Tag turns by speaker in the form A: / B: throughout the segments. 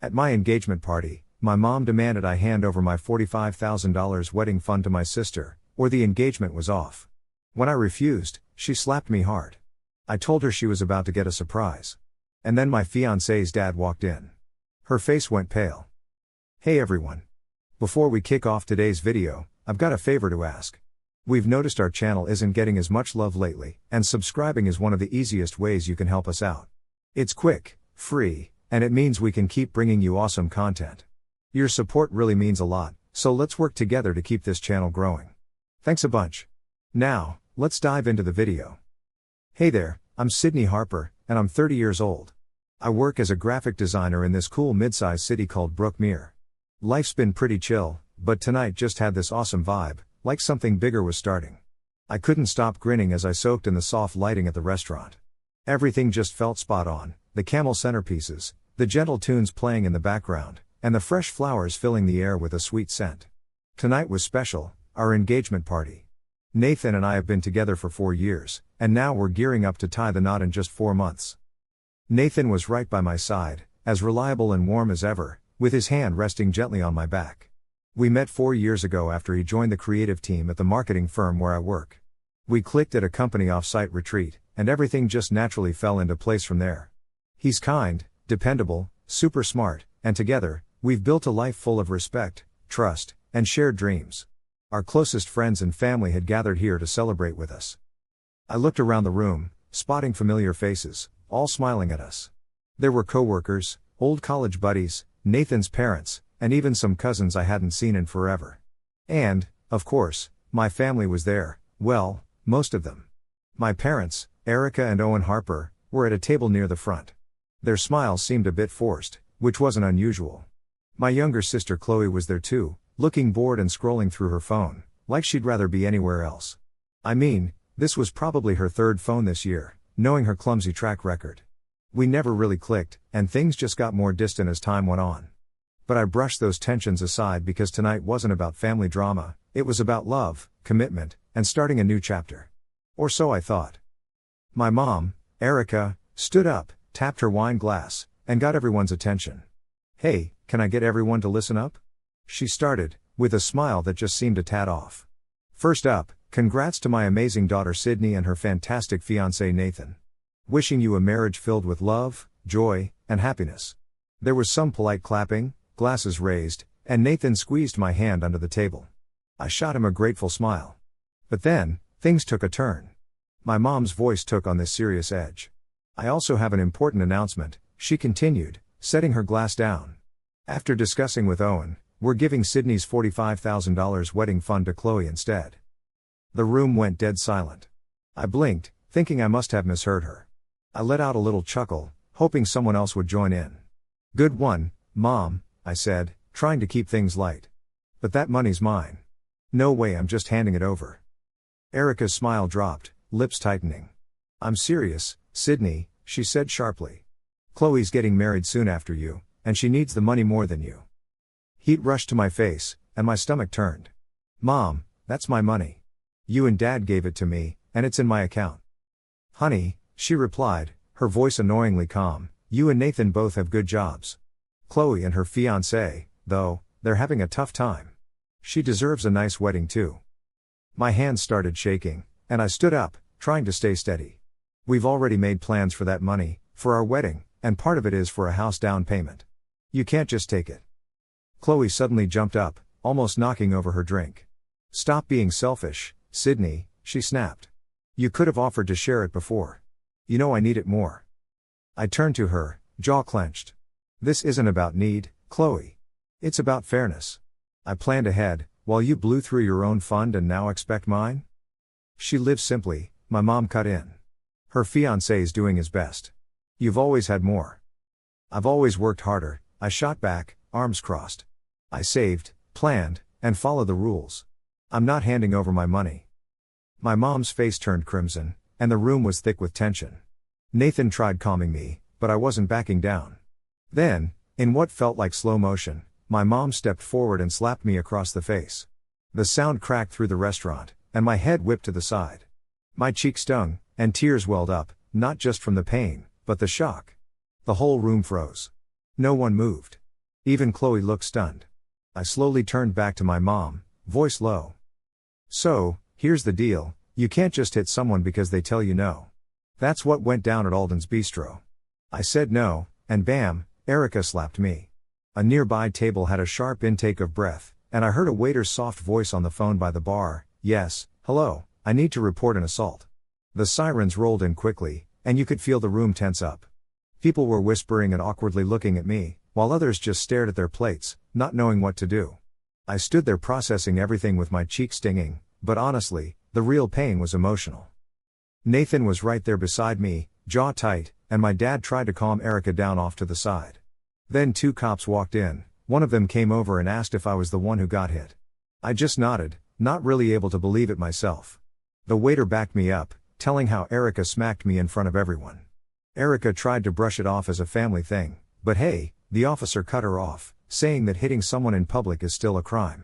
A: At my engagement party, my mom demanded I hand over my $45,000 wedding fund to my sister, or the engagement was off. When I refused, she slapped me hard. I told her she was about to get a surprise. And then my fiancé's dad walked in. Her face went pale. Hey everyone. Before we kick off today's video, I've got a favor to ask. We've noticed our channel isn't getting as much love lately, and subscribing is one of the easiest ways you can help us out. It's quick, free, and it means we can keep bringing you awesome content. Your support really means a lot, so let's work together to keep this channel growing. Thanks a bunch. Now, let's dive into the video. Hey there, I'm Sydney Harper, and I'm 30 years old. I work as a graphic designer in this cool mid-sized city called Brookmere. Life's been pretty chill, but tonight just had this awesome vibe, like something bigger was starting. I couldn't stop grinning as I soaked in the soft lighting at the restaurant. Everything just felt spot on, the camel centerpieces, the gentle tunes playing in the background, and the fresh flowers filling the air with a sweet scent. Tonight was special, our engagement party. Nathan and I have been together for 4 years, and now we're gearing up to tie the knot in just 4 months. Nathan was right by my side, as reliable and warm as ever, with his hand resting gently on my back. We met 4 years ago after he joined the creative team at the marketing firm where I work. We clicked at a company off-site retreat, and everything just naturally fell into place from there. He's kind, dependable, super smart, and together, we've built a life full of respect, trust, and shared dreams. Our closest friends and family had gathered here to celebrate with us. I looked around the room, spotting familiar faces, all smiling at us. There were coworkers, old college buddies, Nathan's parents, and even some cousins I hadn't seen in forever. And, of course, my family was there, well, most of them. My parents, Erica and Owen Harper, were at a table near the front. Their smiles seemed a bit forced, which wasn't unusual. My younger sister Chloe was there too, looking bored and scrolling through her phone, like she'd rather be anywhere else. I mean, this was probably her 3rd phone this year, knowing her clumsy track record. We never really clicked, and things just got more distant as time went on. But I brushed those tensions aside because tonight wasn't about family drama, it was about love, commitment, and starting a new chapter. Or so I thought. My mom, Erica, stood up, tapped her wine glass, and got everyone's attention. Hey, can I get everyone to listen up? She started, with a smile that just seemed a tad off. First up, congrats to my amazing daughter Sydney and her fantastic fiancé Nathan. Wishing you a marriage filled with love, joy, and happiness. There was some polite clapping, glasses raised, and Nathan squeezed my hand under the table. I shot him a grateful smile. But then, things took a turn. My mom's voice took on this serious edge. I also have an important announcement, she continued, setting her glass down. After discussing with Owen, we're giving Sydney's $45,000 wedding fund to Chloe instead. The room went dead silent. I blinked, thinking I must have misheard her. I let out a little chuckle, hoping someone else would join in. Good one, Mom, I said, trying to keep things light. But that money's mine. No way, I'm just handing it over. Erica's smile dropped, lips tightening. I'm serious, Sydney, she said sharply. Chloe's getting married soon after you, and she needs the money more than you. Heat rushed to my face, and my stomach turned. Mom, that's my money. You and Dad gave it to me, and it's in my account. Honey, she replied, her voice annoyingly calm, you and Nathan both have good jobs. Chloe and her fiancé, though, they're having a tough time. She deserves a nice wedding too. My hands started shaking, and I stood up, trying to stay steady. We've already made plans for that money, for our wedding, and part of it is for a house down payment. You can't just take it. Chloe suddenly jumped up, almost knocking over her drink. Stop being selfish, Sydney, she snapped. You could have offered to share it before. You know I need it more. I turned to her, jaw clenched. This isn't about need, Chloe. It's about fairness. I planned ahead, while you blew through your own fund and now expect mine? She lives simply, my mom cut in. Her fiancé's doing his best. You've always had more. I've always worked harder, I shot back, arms crossed. I saved, planned, and followed the rules. I'm not handing over my money. My mom's face turned crimson, and the room was thick with tension. Nathan tried calming me, but I wasn't backing down. Then, in what felt like slow motion, my mom stepped forward and slapped me across the face. The sound cracked through the restaurant, and my head whipped to the side. My cheek stung, and tears welled up, not just from the pain, but the shock. The whole room froze. No one moved. Even Chloe looked stunned. I slowly turned back to my mom, voice low. So, here's the deal, you can't just hit someone because they tell you no. That's what went down at Alden's Bistro. I said no, and bam, Erica slapped me. A nearby table had a sharp intake of breath, and I heard a waiter's soft voice on the phone by the bar. Yes, hello, I need to report an assault. The sirens rolled in quickly, and you could feel the room tense up. People were whispering and awkwardly looking at me, while others just stared at their plates, not knowing what to do. I stood there processing everything with my cheeks stinging, but honestly, the real pain was emotional. Nathan was right there beside me, jaw tight, and my dad tried to calm Erica down off to the side. Then 2 cops walked in, one of them came over and asked if I was the one who got hit. I just nodded, not really able to believe it myself. The waiter backed me up, telling how Erica smacked me in front of everyone. Erica tried to brush it off as a family thing, but hey, the officer cut her off, saying that hitting someone in public is still a crime.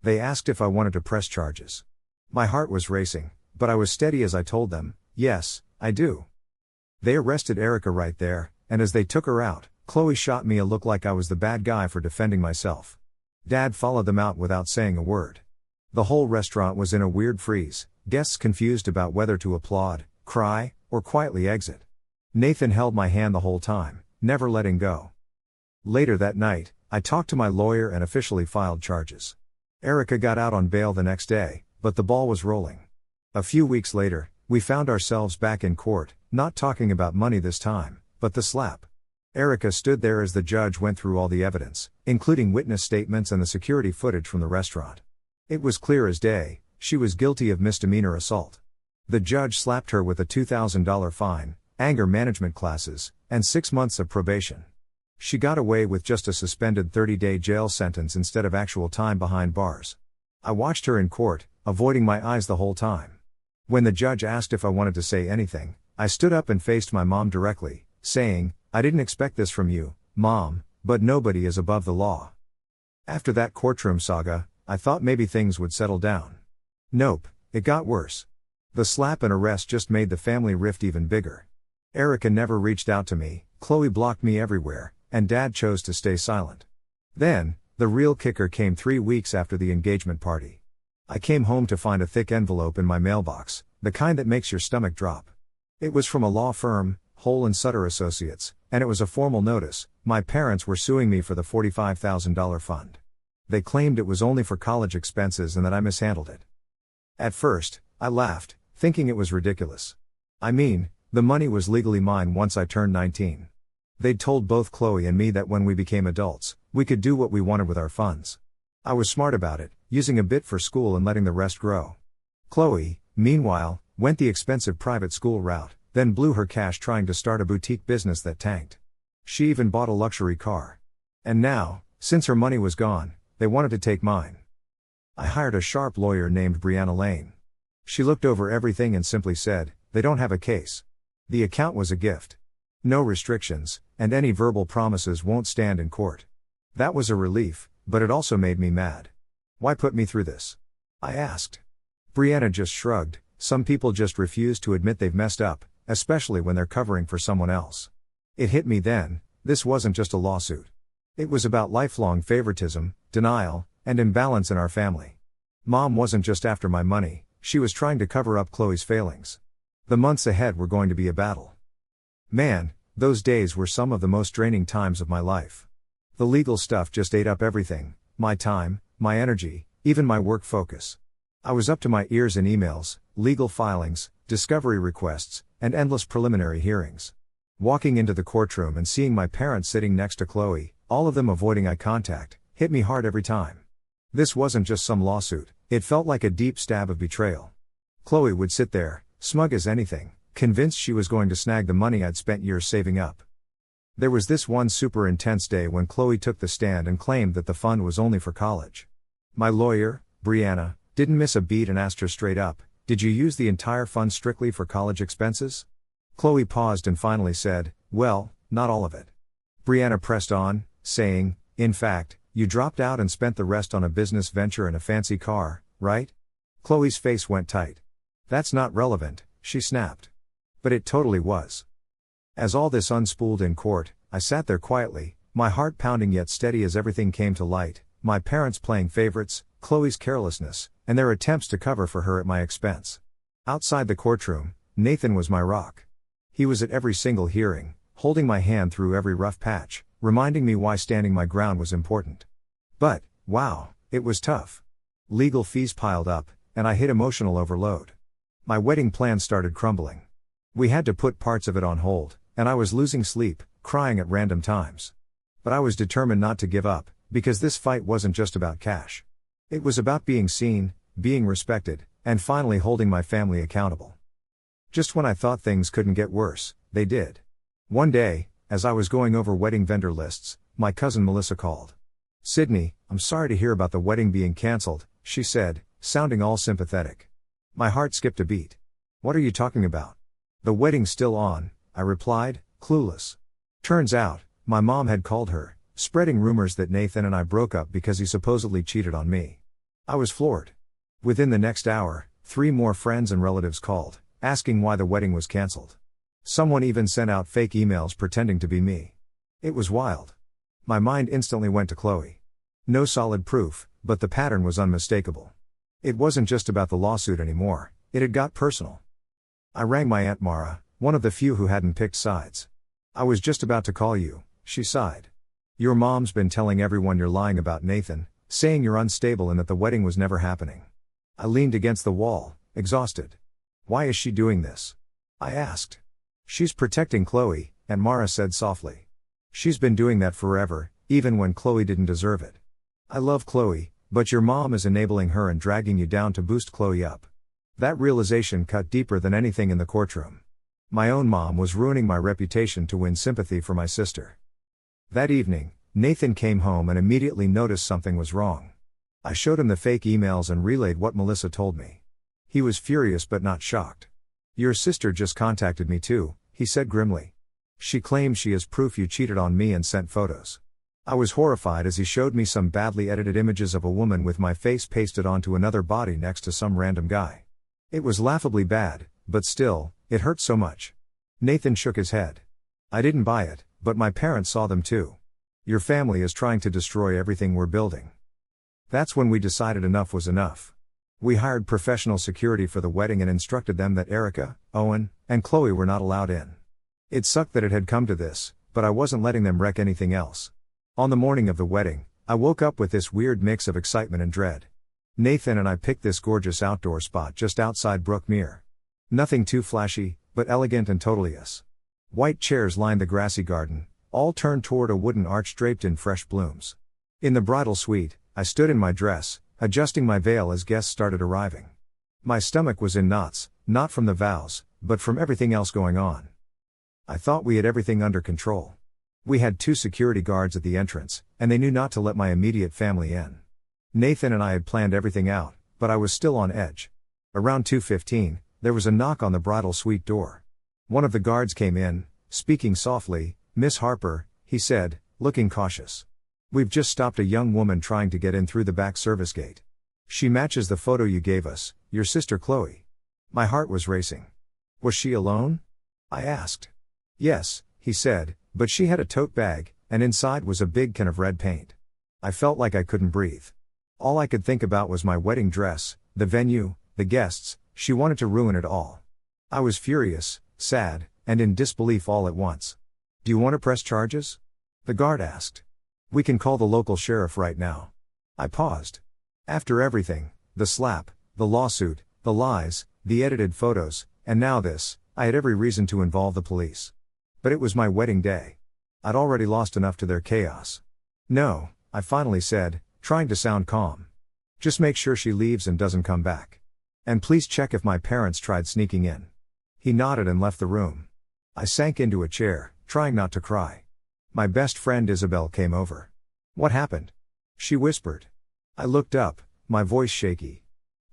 A: They asked if I wanted to press charges. My heart was racing, but I was steady as I told them, yes, I do. They arrested Erica right there, and as they took her out, Chloe shot me a look like I was the bad guy for defending myself. Dad followed them out without saying a word. The whole restaurant was in a weird freeze, guests confused about whether to applaud, cry, or quietly exit. Nathan held my hand the whole time, never letting go. Later that night, I talked to my lawyer and officially filed charges. Erica got out on bail the next day, but the ball was rolling. A few weeks later, we found ourselves back in court, not talking about money this time, but the slap. Erica stood there as the judge went through all the evidence, including witness statements and the security footage from the restaurant. It was clear as day, she was guilty of misdemeanor assault. The judge slapped her with a $2,000 fine, anger management classes, and 6 months of probation. She got away with just a suspended 30-day jail sentence instead of actual time behind bars. I watched her in court, avoiding my eyes the whole time. When the judge asked if I wanted to say anything, I stood up and faced my mom directly, saying, "I didn't expect this from you, Mom, but nobody is above the law." After that courtroom saga, I thought maybe things would settle down. Nope, it got worse. The slap and arrest just made the family rift even bigger. Erica never reached out to me, Chloe blocked me everywhere, and Dad chose to stay silent. Then, the real kicker came 3 weeks after the engagement party. I came home to find a thick envelope in my mailbox, the kind that makes your stomach drop. It was from a law firm, Hole and Sutter Associates, and it was a formal notice. My parents were suing me for the $45,000 fund. They claimed it was only for college expenses and that I mishandled it. At first, I laughed, thinking it was ridiculous. I mean, the money was legally mine once I turned 19. They'd told both Chloe and me that when we became adults, we could do what we wanted with our funds. I was smart about it, using a bit for school and letting the rest grow. Chloe, meanwhile, went the expensive private school route, then blew her cash trying to start a boutique business that tanked. She even bought a luxury car. And now, since her money was gone, they wanted to take mine. I hired a sharp lawyer named Brianna Lane. She looked over everything and simply said, "They don't have a case. The account was a gift. No restrictions, and any verbal promises won't stand in court." That was a relief, but it also made me mad. Why put me through this? I asked. Brianna just shrugged. Some people just refuse to admit they've messed up, especially when they're covering for someone else. It hit me then, this wasn't just a lawsuit. It was about lifelong favoritism, denial, and imbalance in our family. Mom wasn't just after my money, she was trying to cover up Chloe's failings. The months ahead were going to be a battle. Man, those days were some of the most draining times of my life. The legal stuff just ate up everything, my time, my energy, even my work focus. I was up to my ears in emails, legal filings, discovery requests, and endless preliminary hearings. Walking into the courtroom and seeing my parents sitting next to Chloe, all of them avoiding eye contact, hit me hard every time. This wasn't just some lawsuit, it felt like a deep stab of betrayal. Chloe would sit there, smug as anything, convinced she was going to snag the money I'd spent years saving up. There was this one super intense day when Chloe took the stand and claimed that the fund was only for college. My lawyer, Brianna, didn't miss a beat and asked her straight up, "Did you use the entire fund strictly for college expenses?" Chloe paused and finally said, "Well, not all of it." Brianna pressed on, saying, "In fact, you dropped out and spent the rest on a business venture and a fancy car, right?" Chloe's face went tight. "That's not relevant," she snapped. But it totally was. As all this unspooled in court, I sat there quietly, my heart pounding yet steady as everything came to light, my parents playing favorites, Chloe's carelessness, and their attempts to cover for her at my expense. Outside the courtroom, Nathan was my rock. He was at every single hearing, holding my hand through every rough patch, reminding me why standing my ground was important. But, wow, it was tough. Legal fees piled up, and I hit emotional overload. My wedding plans started crumbling. We had to put parts of it on hold, and I was losing sleep, crying at random times. But I was determined not to give up, because this fight wasn't just about cash. It was about being seen, being respected, and finally holding my family accountable. Just when I thought things couldn't get worse, they did. One day, as I was going over wedding vendor lists, my cousin Melissa called. "Sydney, I'm sorry to hear about the wedding being cancelled," she said, sounding all sympathetic. My heart skipped a beat. "What are you talking about?" "The wedding's still on," I replied, clueless. Turns out, my mom had called her, spreading rumors that Nathan and I broke up because he supposedly cheated on me. I was floored. Within the next hour, 3 more friends and relatives called, asking why the wedding was cancelled. Someone even sent out fake emails pretending to be me. It was wild. My mind instantly went to Chloe. No solid proof, but the pattern was unmistakable. It wasn't just about the lawsuit anymore, it had got personal. I rang my Aunt Mara, one of the few who hadn't picked sides. "I was just about to call you," she sighed. "Your mom's been telling everyone you're lying about Nathan, saying you're unstable and that the wedding was never happening." I leaned against the wall, exhausted. "Why is she doing this?" I asked. "She's protecting Chloe," Aunt Mara said softly. "She's been doing that forever, even when Chloe didn't deserve it. I love Chloe, but your mom is enabling her and dragging you down to boost Chloe up." That realization cut deeper than anything in the courtroom. My own mom was ruining my reputation to win sympathy for my sister. That evening, Nathan came home and immediately noticed something was wrong. I showed him the fake emails and relayed what Melissa told me. He was furious but not shocked. "Your sister just contacted me too," he said grimly. "She claims she has proof you cheated on me and sent photos." I was horrified as he showed me some badly edited images of a woman with my face pasted onto another body next to some random guy. It was laughably bad, but still, it hurt so much. Nathan shook his head. "I didn't buy it, but my parents saw them too. Your family is trying to destroy everything we're building." That's when we decided enough was enough. We hired professional security for the wedding and instructed them that Erica, Owen, and Chloe were not allowed in. It sucked that it had come to this, but I wasn't letting them wreck anything else. On the morning of the wedding, I woke up with this weird mix of excitement and dread. Nathan and I picked this gorgeous outdoor spot just outside Brookmere. Nothing too flashy, but elegant and totally us. White chairs lined the grassy garden, all turned toward a wooden arch draped in fresh blooms. In the bridal suite, I stood in my dress, adjusting my veil as guests started arriving. My stomach was in knots, not from the vows, but from everything else going on. I thought we had everything under control. We had 2 security guards at the entrance, and they knew not to let my immediate family in. Nathan and I had planned everything out, but I was still on edge. Around 2:15, there was a knock on the bridal suite door. One of the guards came in, speaking softly. "Miss Harper," he said, looking cautious. "We've just stopped a young woman trying to get in through the back service gate. She matches the photo you gave us, your sister Chloe." My heart was racing. "Was she alone?" I asked. "Yes," he said, "but she had a tote bag, and inside was a big can of red paint." I felt like I couldn't breathe. All I could think about was my wedding dress, the venue, the guests. She wanted to ruin it all. I was furious, sad, and in disbelief all at once. "Do you want to press charges?" the guard asked. "We can call the local sheriff right now." I paused. After everything, the slap, the lawsuit, the lies, the edited photos, and now this, I had every reason to involve the police. But it was my wedding day. I'd already lost enough to their chaos. "No," I finally said, trying to sound calm. "Just make sure she leaves and doesn't come back. And please check if my parents tried sneaking in." He nodded and left the room. I sank into a chair, trying not to cry. My best friend Isabel came over. "What happened?" she whispered. I looked up, my voice shaky.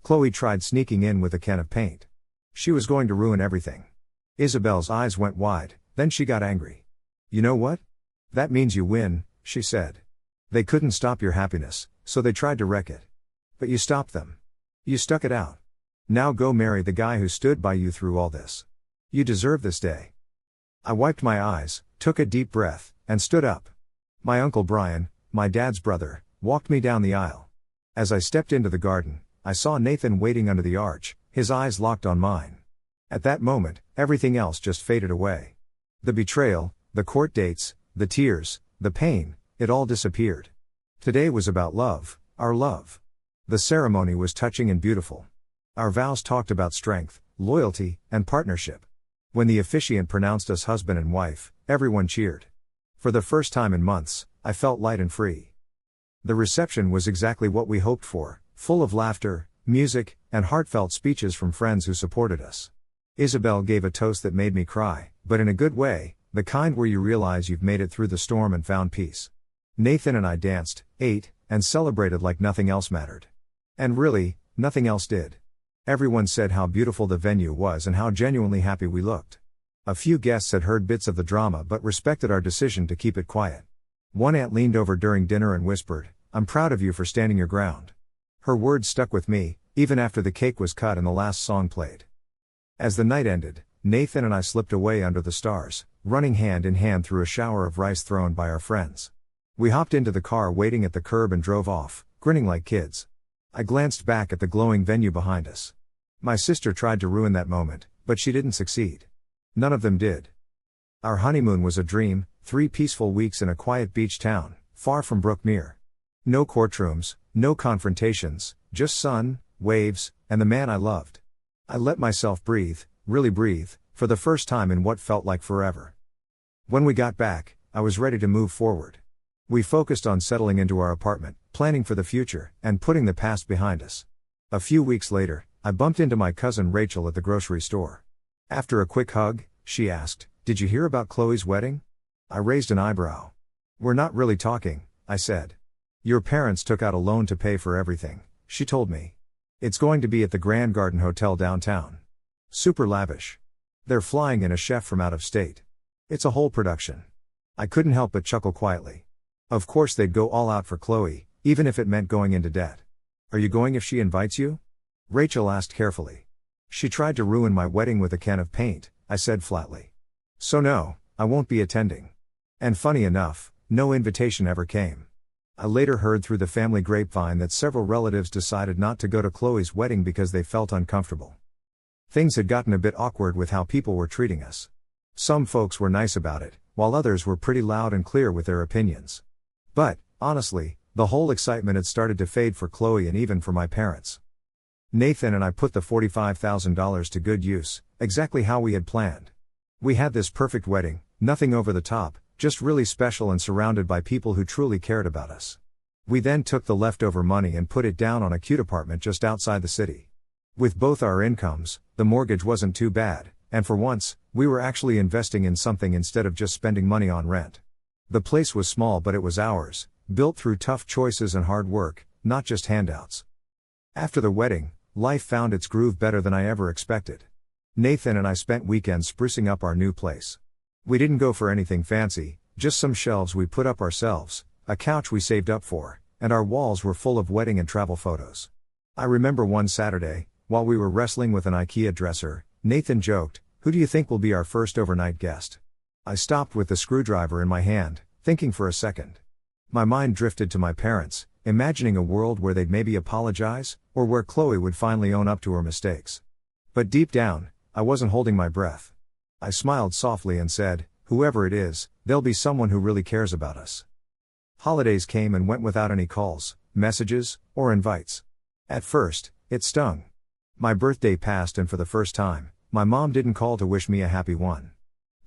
A: "Chloe tried sneaking in with a can of paint. She was going to ruin everything." Isabel's eyes went wide, then she got angry. "You know what? That means you win," she said. "They couldn't stop your happiness, so they tried to wreck it. But you stopped them. You stuck it out. Now go marry the guy who stood by you through all this. You deserve this day." I wiped my eyes, took a deep breath, and stood up. My Uncle Brian, my dad's brother, walked me down the aisle. As I stepped into the garden, I saw Nathan waiting under the arch, his eyes locked on mine. At that moment, everything else just faded away. The betrayal, the court dates, the tears, the pain, it all disappeared. Today was about love, our love. The ceremony was touching and beautiful. Our vows talked about strength, loyalty, and partnership. When the officiant pronounced us husband and wife, everyone cheered. For the first time in months, I felt light and free. The reception was exactly what we hoped for, full of laughter, music, and heartfelt speeches from friends who supported us. Isabel gave a toast that made me cry, but in a good way, the kind where you realize you've made it through the storm and found peace. Nathan and I danced, ate, and celebrated like nothing else mattered. And really, nothing else did. Everyone said how beautiful the venue was and how genuinely happy we looked. A few guests had heard bits of the drama but respected our decision to keep it quiet. One aunt leaned over during dinner and whispered, "I'm proud of you for standing your ground." Her words stuck with me, even after the cake was cut and the last song played. As the night ended, Nathan and I slipped away under the stars, running hand in hand through a shower of rice thrown by our friends. We hopped into the car waiting at the curb and drove off, grinning like kids. I glanced back at the glowing venue behind us. My sister tried to ruin that moment, but she didn't succeed. None of them did. Our honeymoon was a dream, 3 peaceful weeks in a quiet beach town, far from Brookmere. No courtrooms, no confrontations, just sun, waves, and the man I loved. I let myself breathe, really breathe, for the first time in what felt like forever. When we got back, I was ready to move forward. We focused on settling into our apartment, planning for the future, and putting the past behind us. A few weeks later, I bumped into my cousin Rachel at the grocery store. After a quick hug, she asked, "Did you hear about Chloe's wedding?" I raised an eyebrow. "We're not really talking," I said. "Your parents took out a loan to pay for everything," she told me. "It's going to be at the Grand Garden Hotel downtown. Super lavish. They're flying in a chef from out of state. It's a whole production." I couldn't help but chuckle quietly. Of course they'd go all out for Chloe, even if it meant going into debt. "Are you going if she invites you?" Rachel asked carefully. "She tried to ruin my wedding with a can of paint," I said flatly. "So no, I won't be attending." And funny enough, no invitation ever came. I later heard through the family grapevine that several relatives decided not to go to Chloe's wedding because they felt uncomfortable. Things had gotten a bit awkward with how people were treating us. Some folks were nice about it, while others were pretty loud and clear with their opinions. But, honestly, the whole excitement had started to fade for Chloe and even for my parents. Nathan and I put the $45,000 to good use, exactly how we had planned. We had this perfect wedding, nothing over the top, just really special and surrounded by people who truly cared about us. We then took the leftover money and put it down on a cute apartment just outside the city. With both our incomes, the mortgage wasn't too bad, and for once, we were actually investing in something instead of just spending money on rent. The place was small but it was ours, built through tough choices and hard work, not just handouts. After the wedding, life found its groove better than I ever expected. Nathan and I spent weekends sprucing up our new place. We didn't go for anything fancy, just some shelves we put up ourselves, a couch we saved up for, and our walls were full of wedding and travel photos. I remember one Saturday, while we were wrestling with an IKEA dresser, Nathan joked, "Who do you think will be our first overnight guest?" I stopped with the screwdriver in my hand, thinking for a second. My mind drifted to my parents, imagining a world where they'd maybe apologize, or where Chloe would finally own up to her mistakes. But deep down, I wasn't holding my breath. I smiled softly and said, "Whoever it is, there'll be someone who really cares about us." Holidays came and went without any calls, messages, or invites. At first, it stung. My birthday passed and for the first time, my mom didn't call to wish me a happy one.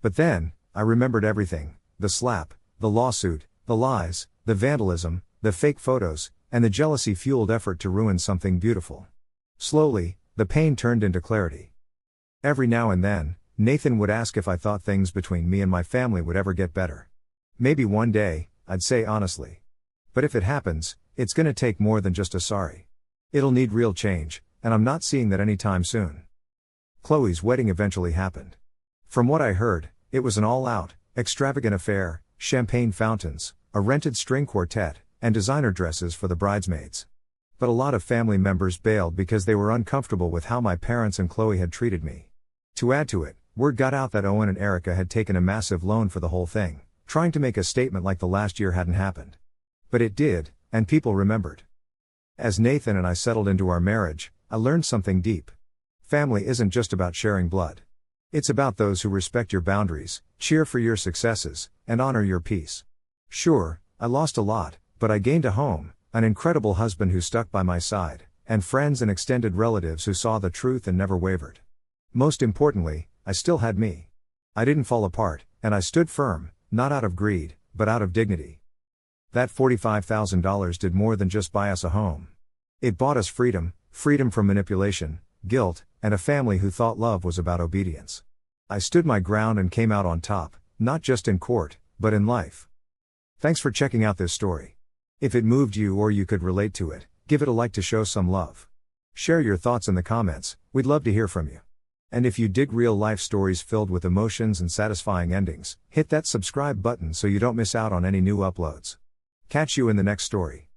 A: But then, I remembered everything: the slap, the lawsuit, the lies, the vandalism, the fake photos, and the jealousy-fueled effort to ruin something beautiful. Slowly, the pain turned into clarity. Every now and then, Nathan would ask if I thought things between me and my family would ever get better. Maybe one day, I'd say honestly. But if it happens, it's gonna take more than just a sorry. It'll need real change, and I'm not seeing that anytime soon. Chloe's wedding eventually happened. From what I heard, it was an all-out, extravagant affair: champagne fountains, a rented string quartet, and designer dresses for the bridesmaids. But a lot of family members bailed because they were uncomfortable with how my parents and Chloe had treated me. To add to it, word got out that Owen and Erica had taken a massive loan for the whole thing, trying to make a statement like the last year hadn't happened. But it did, and people remembered. As Nathan and I settled into our marriage, I learned something deep. Family isn't just about sharing blood. It's about those who respect your boundaries, cheer for your successes, and honor your peace. Sure, I lost a lot, but I gained a home, an incredible husband who stuck by my side, and friends and extended relatives who saw the truth and never wavered. Most importantly, I still had me. I didn't fall apart, and I stood firm, not out of greed, but out of dignity. That $45,000 did more than just buy us a home. It bought us freedom, freedom from manipulation, guilt, and a family who thought love was about obedience. I stood my ground and came out on top, not just in court, but in life. Thanks for checking out this story. If it moved you or you could relate to it, give it a like to show some love. Share your thoughts in the comments, we'd love to hear from you. And if you dig real life stories filled with emotions and satisfying endings, hit that subscribe button so you don't miss out on any new uploads. Catch you in the next story.